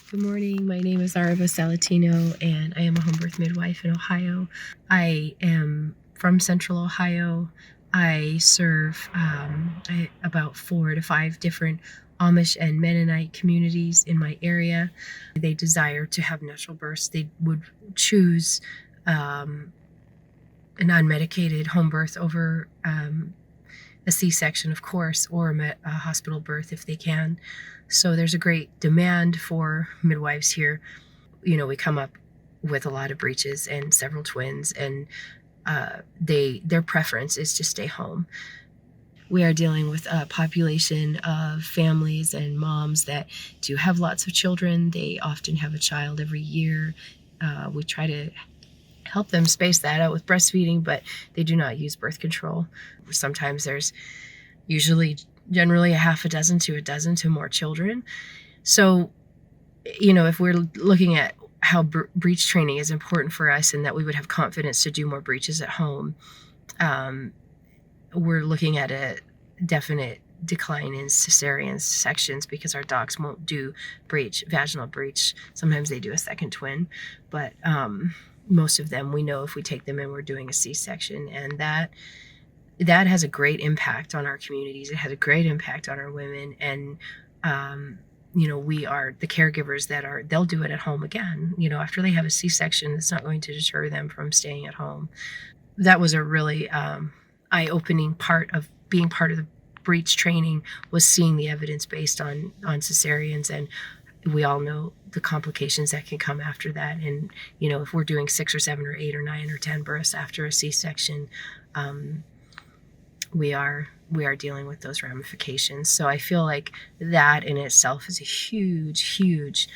Good morning. My name is Aravah Salatino, and I am a home birth midwife in Ohio. I am from Central Ohio. I serve about 4 to 5 different Amish and Mennonite communities in my area. They desire to have natural births. They would choose an unmedicated home birth over a C-section, of course, or a hospital birth if they can. So there's a great demand for midwives here. We come up with a lot of breeches and several twins, and their preference is to stay home. We are dealing with a population of families and moms that do have lots of children. They often have a child every year. We try to help them space that out with breastfeeding, but they do not use birth control. Sometimes there's generally a half a dozen to a dozen to more children. So, if we're looking at how breech training is important for us and that we would have confidence to do more breeches at home, we're looking at a definite decline in cesarean sections because our docs won't do vaginal breech. Sometimes they do a second twin, but most of them, we know if we take them in, we're doing a C-section, and that has a great impact on our communities. It has a great impact on our women, and we are the caregivers they'll do it at home again. After they have a C-section, it's not going to deter them from staying at home. That was a really eye-opening part of being part of the breech training, was seeing the evidence based on cesareans, and we all know the complications that can come after that. And if we're doing 6 or 7 or 8 or 9 or 10 births after a C-section, we are dealing with those ramifications. So I feel like that in itself is a huge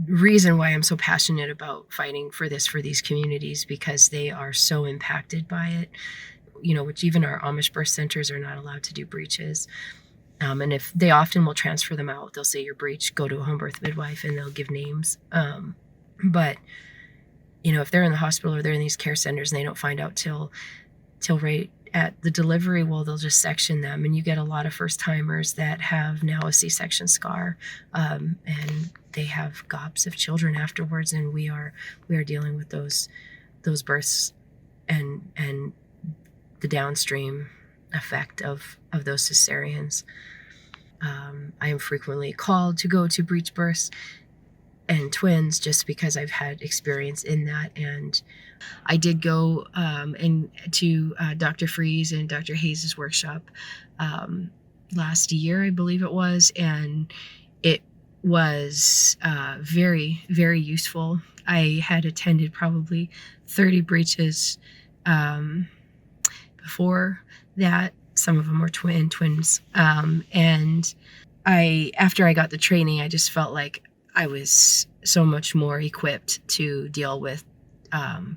reason why I'm so passionate about fighting for these communities, because they are so impacted by it. Which even our Amish birth centers are not allowed to do breeches. And if they often will transfer them out, they'll say, your breech, go to a home birth midwife, and they'll give names. But if they're in the hospital or they're in these care centers and they don't find out till right at the delivery, well, they'll just section them. And you get a lot of first timers that have now a C-section scar, and they have gobs of children afterwards. And we are dealing with those births and the downstream effect of those cesareans. I am frequently called to go to breech births and twins just because I've had experience in that. And I did go to Dr. Freeze and Dr. Hayes' workshop last year, I believe it was, and it was very, very useful. I had attended probably 30 breeches before that. Some of them were twins. And after I got the training, I just felt like I was so much more equipped to deal with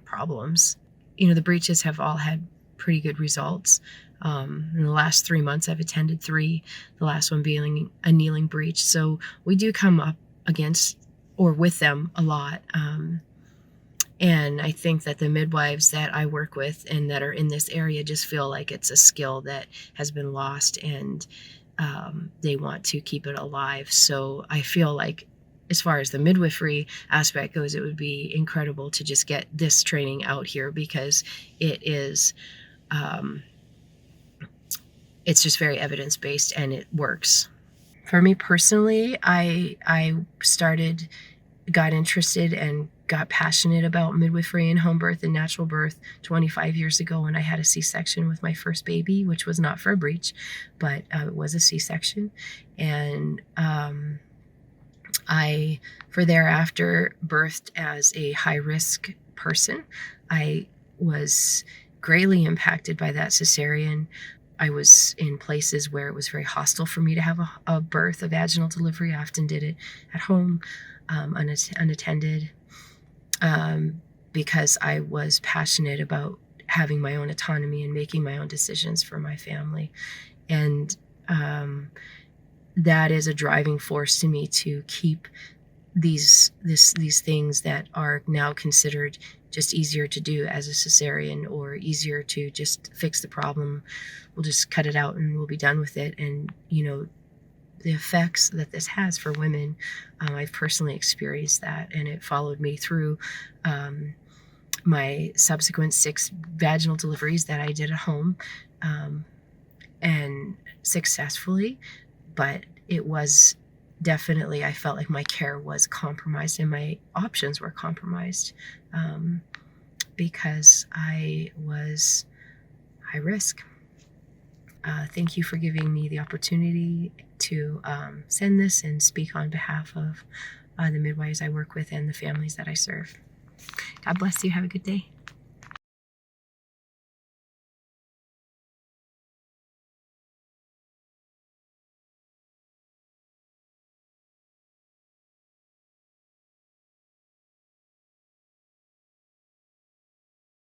problems. The breeches have all had pretty good results. In the last 3 months, I've attended 3, the last one being a kneeling breech. So we do come up against or with them a lot. And I think that the midwives that I work with and that are in this area just feel like it's a skill that has been lost, and they want to keep it alive. So I feel like, as far as the midwifery aspect goes, it would be incredible to just get this training out here, because it is, it's just very evidence-based and it works. For me personally, I got interested and got passionate about midwifery and home birth and natural birth 25 years ago when I had a C-section with my first baby, which was not for a breech, but it was a C-section. And I, for thereafter, birthed as a high-risk person. I was greatly impacted by that cesarean. I was in places where it was very hostile for me to have a birth, a vaginal delivery. I often did it at home, unattended, because I was passionate about having my own autonomy and making my own decisions for my family. And that is a driving force to me to keep these things that are now considered just easier to do as a cesarean, or easier to just fix the problem. We'll just cut it out and we'll be done with it. And the effects that this has for women. I've personally experienced that, and it followed me through my subsequent 6 vaginal deliveries that I did at home, and successfully. But it was definitely, I felt like my care was compromised and my options were compromised, because I was high risk. Thank you for giving me the opportunity to send this and speak on behalf of the midwives I work with and the families that I serve. God bless you. Have a good day.